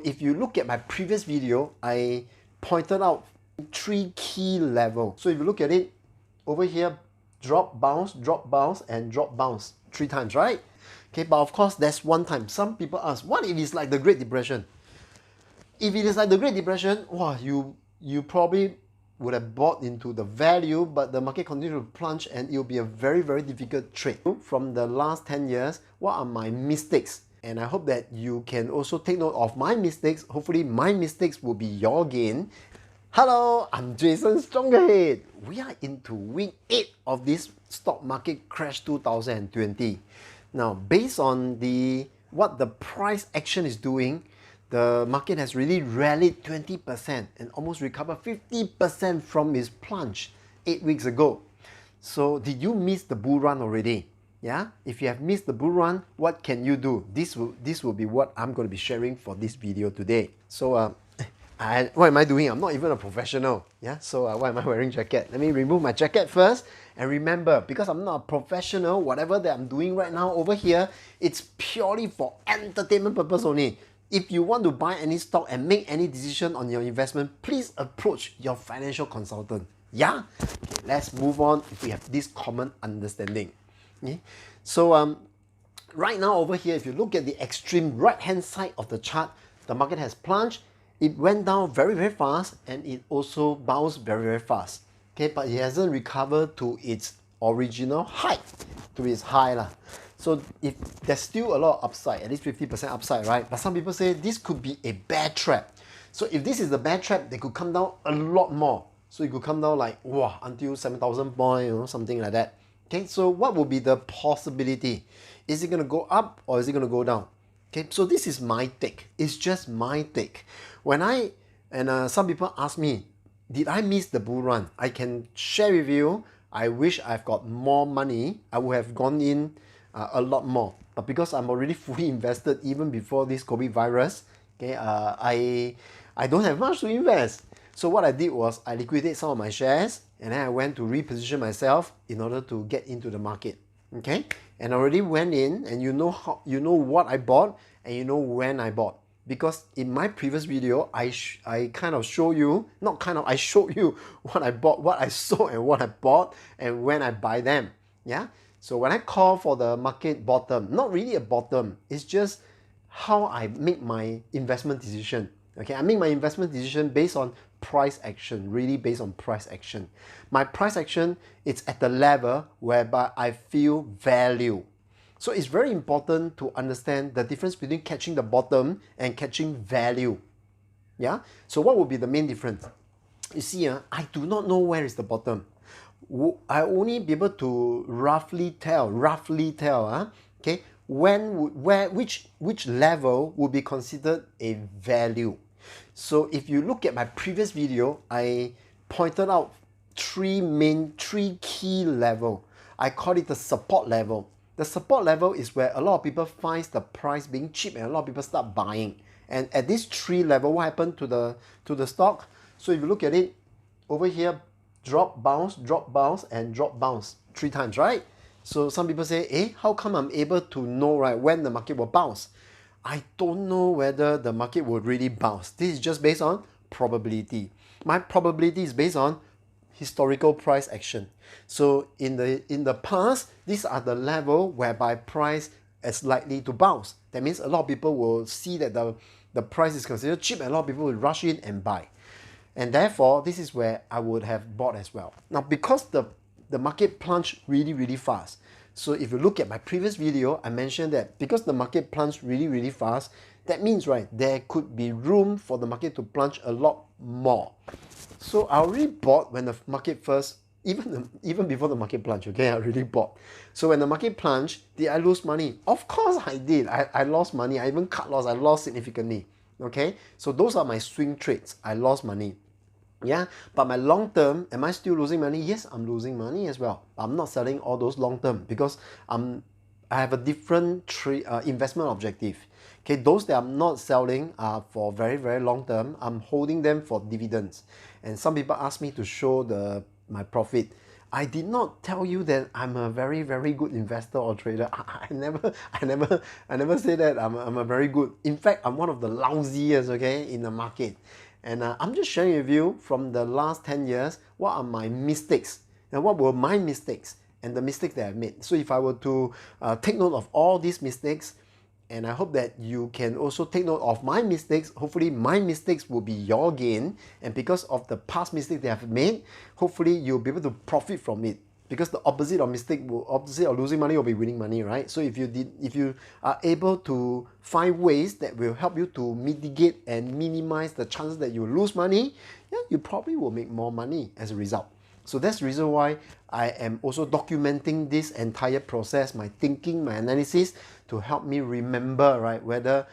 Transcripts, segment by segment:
if you look at my previous video, I pointed out 3 key levels. So if you look at it over here, drop, bounce, and drop, bounce 3 times, right? Okay, but of course that's one time. Some people ask, what if it's like the Great Depression? If it is like the Great Depression, wow, you probably would have bought into the value, but the market continued to plunge and it will be a very, very difficult trade. From the last 10 years, what are my mistakes? And I hope that you can also take note of my mistakes. Hopefully my mistakes will be your gain. Hello, I'm Jason Strongahead. We are into week 8 of this stock market crash 2020. Now, based on what the price action is doing, the market has really rallied 20% and almost recovered 50% from its plunge 8 weeks ago. So did you miss the bull run already? Yeah? If you have missed the bull run, what can you do? This will be what I'm going to be sharing for this video today. So what am I doing? I'm not even a professional. Yeah. So why am I wearing jacket? Let me remove my jacket first. And remember, because I'm not a professional, whatever that I'm doing right now over here, it's purely for entertainment purpose only. If you want to buy any stock and make any decision on your investment, please approach your financial consultant. Yeah? Okay, let's move on if we have this common understanding. Okay? So right now over here, if you look at the extreme right hand side of the chart, the market has plunged. It went down very, very fast and it also bounced very, very fast. Okay, but it hasn't recovered to its original height, to its high lah. So if there's still a lot of upside, at least 50% upside, right? But some people say this could be a bear trap. So if this is the bear trap, they could come down a lot more. So it could come down like, wow, until 7,000 points, something like that. Okay, so what will be the possibility? Is it going to go up or is it going to go down? Okay, so this is my take. It's just my take. Some people ask me, did I miss the bull run? I can share with you, I wish I've got more money. I would have gone in a lot more. But because I'm already fully invested even before this COVID virus, okay, I don't have much to invest. So what I did was I liquidated some of my shares and then I went to reposition myself in order to get into the market. Okay, and I already went in and you know what I bought and you know when I bought. Because in my previous video, I showed you what I bought, what I sold and what I bought and when I buy them. Yeah. So when I call for the market bottom, not really a bottom, it's just how I make my investment decision. Okay, I make my investment decision based on price action, really based on price action. My price action, it's at the level whereby I feel value. So it's very important to understand the difference between catching the bottom and catching value. Yeah. So what would be the main difference? You see, I do not know where is the bottom. I only be able to roughly tell, okay, which level would be considered a value. So if you look at my previous video, I pointed out 3 key level. I call it the support level. The support level is where a lot of people find the price being cheap and a lot of people start buying. And at this 3 level, what happened to the stock? So if you look at it over here, drop, bounce, and drop, bounce 3 times, right? So some people say, how come I'm able to know right when the market will bounce? I don't know whether the market will really bounce. This is just based on probability. My probability is based on historical price action. So in the past, these are the level whereby price is likely to bounce. That means a lot of people will see that the price is considered cheap and a lot of people will rush in and buy. And therefore, this is where I would have bought as well. Now, because the market plunged really, really fast. So if you look at my previous video, I mentioned that because the market plunged really, really fast, that means, right, there could be room for the market to plunge a lot more. So I already bought when the market first, even before the market plunged, okay, I already bought. So when the market plunged, did I lose money? Of course I did. I lost money. I even cut loss. I lost significantly. Okay, so those are my swing trades. I lost money. Yeah, but my long term, am I still losing money? Yes, I'm losing money as well. I'm not selling all those long term because I have a different investment objective. Okay, those that I'm not selling are for very, very long term. I'm holding them for dividends. And some people ask me to show my profit. I did not tell you that I'm a very, very good investor or trader. I never say that I'm a very good. In fact, I'm one of the lousiest, okay, in the market. And I'm just sharing with you from the last 10 years, what are my mistakes and what were my mistakes and the mistakes that I've made. So if I were to take note of all these mistakes, and I hope that you can also take note of my mistakes. Hopefully my mistakes will be your gain, and because of the past mistakes that I've made, hopefully you'll be able to profit from it. Because the opposite of losing money will be winning money, right? So if you are able to find ways that will help you to mitigate and minimize the chances that you lose money, yeah, you probably will make more money as a result. So that's the reason why I am also documenting this entire process, my thinking, my analysis, to help me remember, right, whether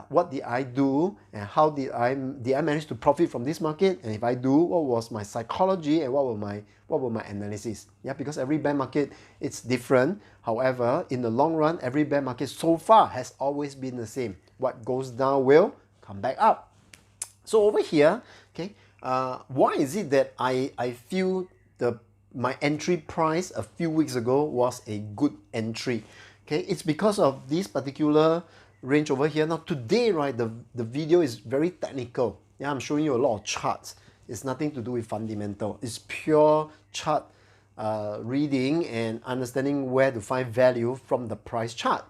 what did I do and how did I manage to profit from this market, and if I do, what was my psychology and what were my analysis. Yeah, because every bear market, it's different. However, in the long run, every bear market so far has always been the same. What goes down will come back up. So over here, okay, why is it that I feel my entry price a few weeks ago was a good entry? Okay, it's because of this particular range over here. Now today, right, the video is very technical. Yeah, I'm showing you a lot of charts. It's nothing to do with fundamental. It's pure chart reading and understanding where to find value from the price chart.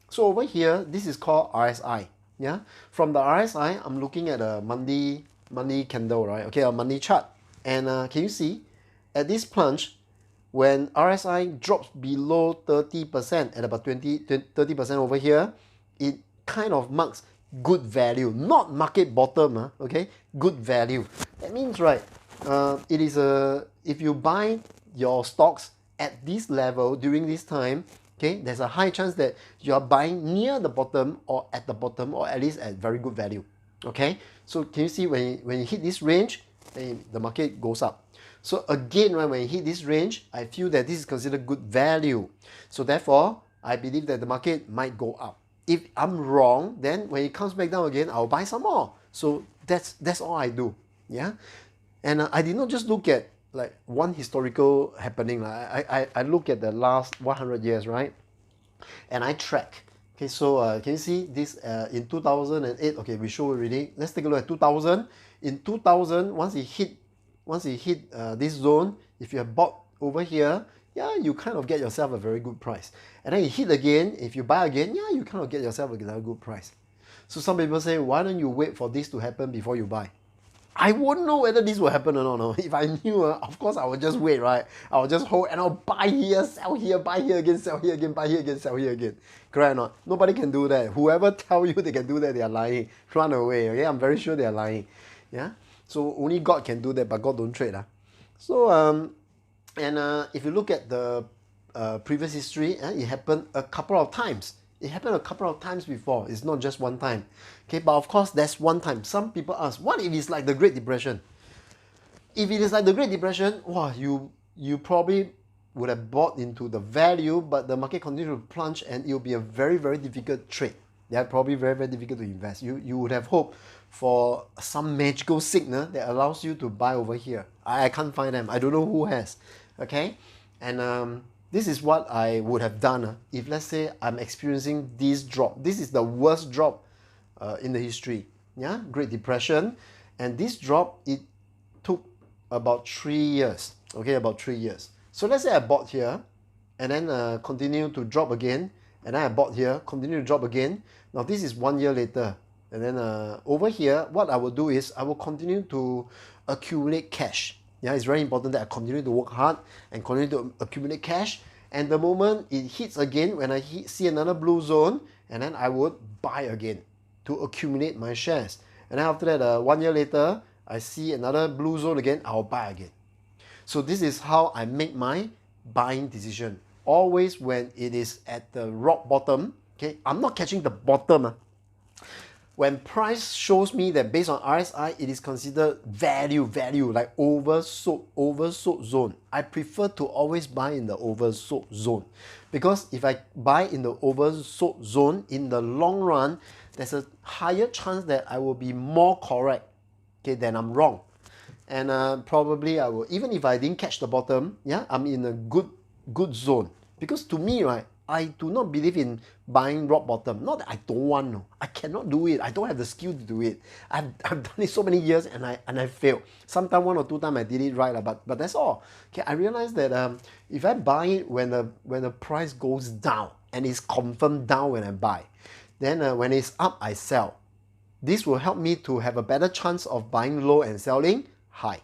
So over here, this is called RSI. Yeah, from the RSI, I'm looking at a monthly candle, right? Okay, a monthly chart. And can you see at this plunge, when RSI drops below 30% at about 30% over here, it kind of marks good value, not market bottom, okay? Good value. That means, right, it is if you buy your stocks at this level during this time, okay, there's a high chance that you are buying near the bottom or at the bottom or at least at very good value. Okay, so can you see when you hit this range, then the market goes up. So again, right, when you hit this range, I feel that this is considered good value. So therefore, I believe that the market might go up. If I'm wrong, then when it comes back down again, I'll buy some more. So that's all I do. Yeah, and I did not just look at like one historical happening. I look at the last 100 years, right? And I track. Okay, so can you see this in 2008? Okay, we show already. Let's take a look at 2000. In 2000, once it hit this zone, if you have bought over here, yeah, you kind of get yourself a very good price. And then you hit again, if you buy again, yeah, you kind of get yourself another good price. So some people say, why don't you wait for this to happen before you buy? I wouldn't know whether this will happen or not. No. If I knew, of course I would just wait, right? I would just hold and I'll buy here, sell here, buy here again, sell here again, buy here again, sell here again. Correct or not? Nobody can do that. Whoever tell you they can do that, they are lying. Run away, okay? I'm very sure they are lying. Yeah? So only God can do that, but God don't trade. So, if you look at the previous history, it happened a couple of times. It happened a couple of times before. It's not just one time. Okay, but of course, that's one time. Some people ask, what if it's like the Great Depression? If it is like the Great Depression, wow, you probably would have bought into the value, but the market continued to plunge and it will be a very, very difficult trade. They're probably very, very difficult to invest. You would have hoped for some magical signal that allows you to buy over here. I can't find them. I don't know who has. Okay, and this is what I would have done if, let's say, I'm experiencing this drop. This is the worst drop in the history. Yeah, Great Depression, and this drop, it took about 3 years. Okay, about 3 years. So let's say I bought here, and then continue to drop again, and then I bought here, continue to drop again. Now this is 1 year later, and then over here, what I will do is I will continue to accumulate cash. Yeah, it's very important that I continue to work hard and continue to accumulate cash. And the moment it hits again, when I see another blue zone, and then I would buy again to accumulate my shares. And then after that, 1 year later, I see another blue zone again, I'll buy again. So this is how I make my buying decision. Always when it is at the rock bottom, okay, I'm not catching the bottom. When price shows me that based on RSI, it is considered value, like oversold zone. I prefer to always buy in the oversold zone, because if I buy in the oversold zone, in the long run, there's a higher chance that I will be more correct, okay, than I'm wrong. and probably I will, even if I didn't catch the bottom, yeah, I'm in a good zone. Because to me, right, I do not believe in buying rock bottom. Not that I don't want, no. I cannot do it. I don't have the skill to do it. I've done it so many years and I failed. Sometimes 1 or 2 times I did it right, but that's all. Okay, I realized that if I buy it when the price goes down and it's confirmed down when I buy, then when it's up I sell. This will help me to have a better chance of buying low and selling high.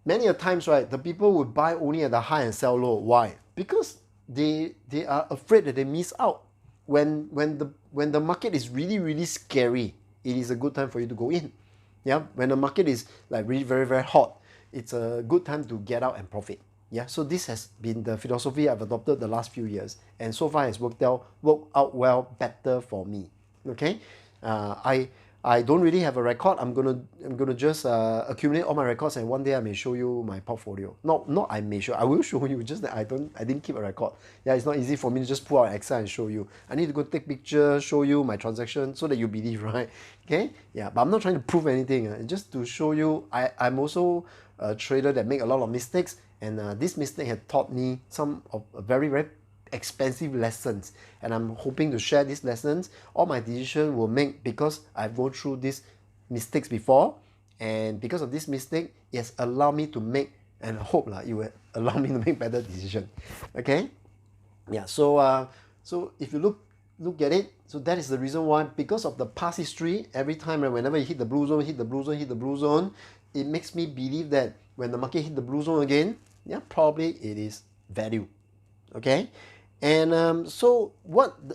Many a times, right, the people would buy only at the high and sell low. Why? Because they are afraid that they miss out. When the market is really scary, it is a good time for you to go in. Yeah, when the market is like really very hot, it's a good time to get out and profit. Yeah, so this has been the philosophy I've adopted the last few years, and so far it's worked out well better for me. Okay, I don't really have a record. I'm gonna just accumulate all my records, and one day I may show you my portfolio. Not I may show. I will show you. Just that I didn't keep a record. Yeah, it's not easy for me to just pull out Excel and show you. I need to go take pictures, show you my transaction, so that you believe, right? Okay. Yeah, but I'm not trying to prove anything. Just to show you. I'm also a trader that make a lot of mistakes, and this mistake had taught me some of very expensive lessons, and I'm hoping to share these lessons. All my decisions will make because I've gone through these mistakes before, and because of this mistake, it has allowed me to make, and hope it will allow me to make better decisions. Okay, yeah. So if you look at it, so that is the reason why, because of the past history, every time whenever you hit the blue zone, hit the blue zone, it makes me believe that when the market hit the blue zone again, yeah, probably it is value. Okay, and so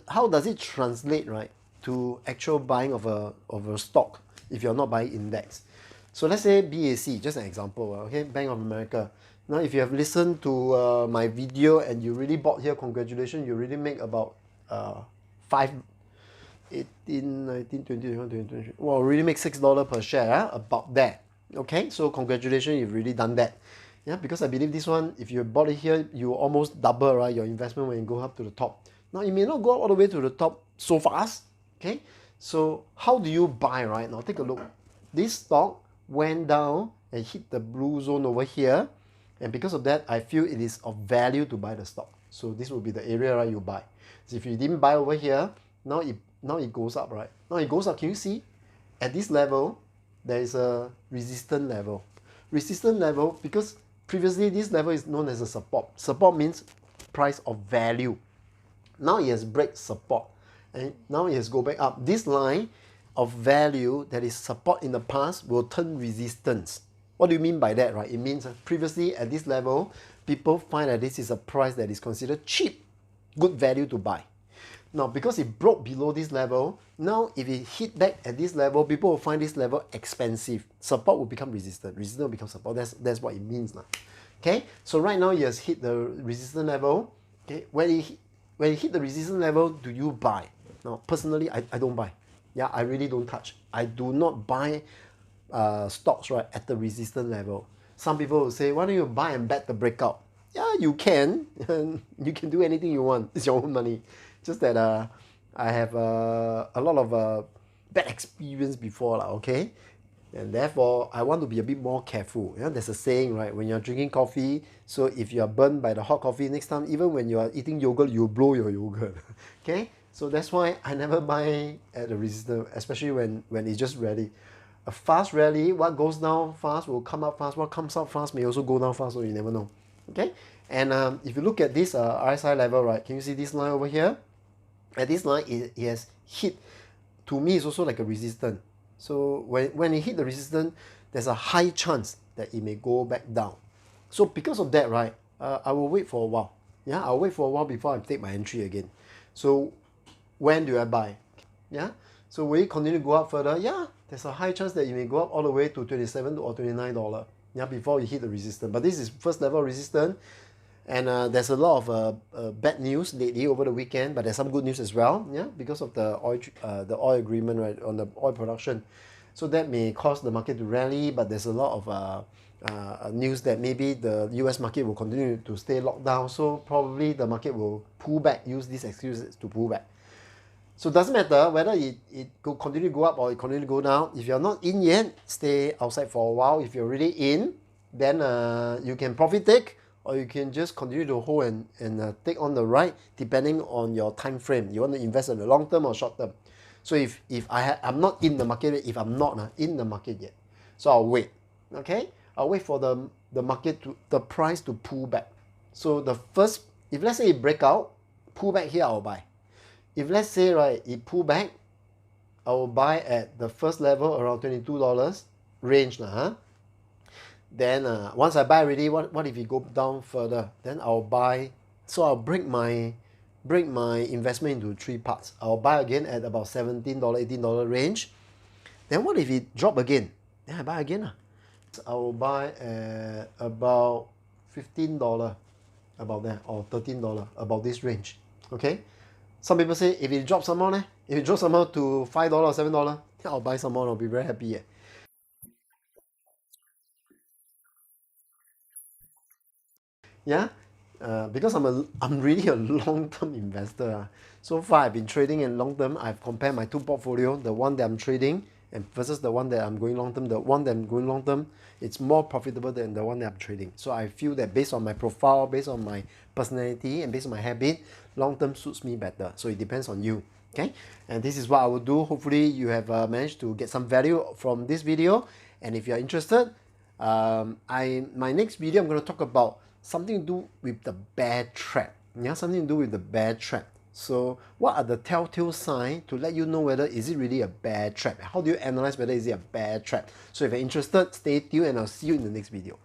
how does it translate, right, to actual buying of a stock if you're not buying index? So let's say BAC, just an example, okay, Bank of America. Now if you have listened to my video and you really bought here, congratulations, you really make about 5 18 19 20 21 22 23, well, really make $6 per share, about that. Okay, so congratulations, you've really done that. Yeah, because I believe this one, if you bought it here, you almost double, right, your investment when you go up to the top. Now, it may not go all the way to the top so fast. Okay, so how do you buy, right? Now, take a look. This stock went down and hit the blue zone over here, and because of that, I feel it is of value to buy the stock. So this will be the area, right, you buy. So if you didn't buy over here, now it goes up, right? Now it goes up. Can you see? At this level, there is a resistance level. Resistance level, because previously this level is known as a support. Support means price of value. Now it has break support, and now it has go back up. This line of value that is support in the past will turn resistance. What do you mean by that, right? It means previously at this level, people find that this is a price that is considered cheap, good value to buy. Now, because it broke below this level, now if it hit back at this level, people will find this level expensive. Support will become resistance. Resistance will become support. That's what it means now. Okay, so right now it has hit the resistance level. Okay, when it hit the resistance level, do you buy? Now, personally, I don't buy. Yeah, I really don't touch. I do not buy stocks, right, at the resistance level. Some people will say, why don't you buy and bet the breakout? Yeah, you can. You can do anything you want. It's your own money. Just that I have a lot of bad experience before, okay? And therefore, I want to be a bit more careful. Yeah, there's a saying, right? When you're drinking coffee, so if you are burned by the hot coffee, next time, even when you are eating yogurt, you blow your yogurt. Okay? So that's why I never buy at the resistance, especially when it's just rally. A fast rally, what goes down fast will come up fast. What comes up fast may also go down fast, so you never know. Okay? And if you look at this RSI level, right? Can you see this line over here? At this line, it has hit, to me, it's also like a resistance. So when it hit the resistance, there's a high chance that it may go back down. So because of that, right, I will wait for a while. Yeah, I'll wait for a while before I take my entry again. So when do I buy? Yeah, so will it continue to go up further? Yeah, there's a high chance that it may go up all the way to $27 or $29. Yeah, before you hit the resistance. But this is first level resistance. And there's a lot of bad news lately over the weekend, but there's some good news as well, yeah, because of the oil agreement, right, on the oil production. So that may cause the market to rally, but there's a lot of news that maybe the US market will continue to stay locked down. So probably the market will pull back, use these excuses to pull back. So it doesn't matter whether it go continue to go up or it continue to go down. If you're not in yet, stay outside for a while. If you're already in, then you can profit take, or you can just continue to hold and take on the ride depending on your time frame. You want to invest in the long term or short term. So if I'm not in the market yet, if I'm not in the market yet, so I'll wait. Okay, I'll wait for the market to the price to pull back. So the first, if let's say it break out, pull back here, I'll buy. If let's say right, it pull back, I will buy at the first level around $22 range lah. Huh? Then once I buy already, what if it go down further? Then I'll buy. So I'll break my investment into three parts. I'll buy again at about $17, $18 range. Then what if it drop again? Then I buy again lah. I will buy at about $15, about that, or $13, about this range. Okay. Some people say if it drops some more, if it drops some more to $5, $7, then I'll buy some more. I'll be very happy. Yeah, because I'm really a long-term investor. So far, I've been trading in long-term. I've compared my two portfolio, the one that I'm trading and versus the one that I'm going long-term. The one that I'm going long-term, it's more profitable than the one that I'm trading. So I feel that based on my profile, based on my personality, and based on my habit, long-term suits me better. So it depends on you. Okay, and this is what I will do. Hopefully, you have managed to get some value from this video. And if you're interested, my next video, I'm going to talk about something to do with the bear trap. Yeah, something to do with the bear trap. So what are the telltale signs to let you know whether is it really a bear trap? How do you analyze whether is it a bear trap? So if you're interested, stay tuned and I'll see you in the next video.